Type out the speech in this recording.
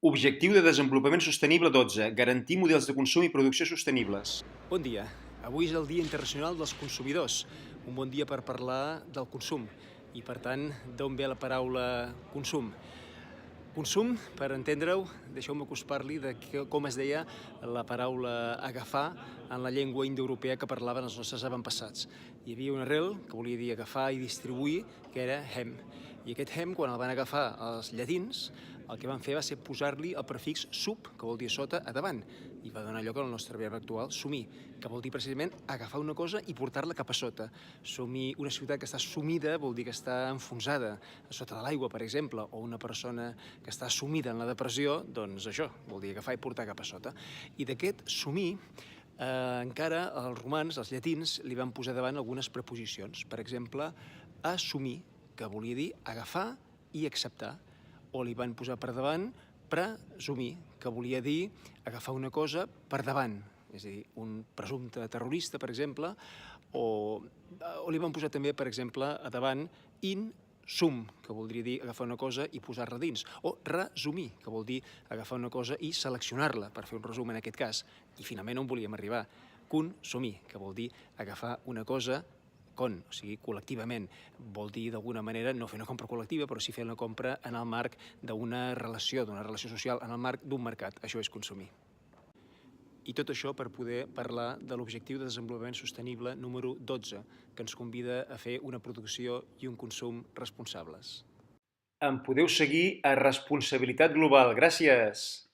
Objectiu de Desenvolupament Sostenible 12. Garantir models de consum i producció sostenibles. Bon dia. Avui és el Dia Internacional dels Consumidors, un bon dia per parlar del consum i, per tant, d'on ve la paraula consum. Consum, per entendre-ho, deixeu-me que us parli de com es deia la paraula agafar en la llengua indoeuropea que parlaven els nostres avantpassats. Hi havia una arrel que volia dir agafar i distribuir, que era hem. I aquest hem, quan el van agafar els llatins, el que van fer va ser posar-li el prefix sub, que vol dir sota, a davant, i va donar lloc al nostre verb actual, sumir, que vol dir precisament agafar una cosa i portar-la cap a sota. Sumir una ciutat que està sumida vol dir que està enfonsada a sota de l'aigua, per exemple, o una persona que està sumida en la depressió, doncs això, vol dir agafar i portar cap a sota. I d'aquest sumir, encara els romans, els llatins, li van posar davant algunes preposicions. Per exemple, assumir, que volia dir agafar i acceptar, o li van posar per davant presumir, que volia dir agafar una cosa per davant, és a dir, un presumpte terrorista, per exemple, o li van posar també, per exemple, a davant sum, que voldria dir agafar una cosa i posar-la dins, o resumir, que vol dir agafar una cosa i seleccionar-la, per fer un resum en aquest cas. I finalment on volíem arribar? Consumir, que vol dir agafar una cosa o sigui, col·lectivament. Vol dir, d'alguna manera, no fer una compra col·lectiva, però sí fer una compra en el marc d'una relació social, en el marc d'un mercat. Això és consumir. I tot això per poder parlar de l'Objectiu de Desenvolupament Sostenible número 12, que ens convida a fer una producció i un consum responsables. Em podeu seguir a Responsabilitat Global. Gràcies!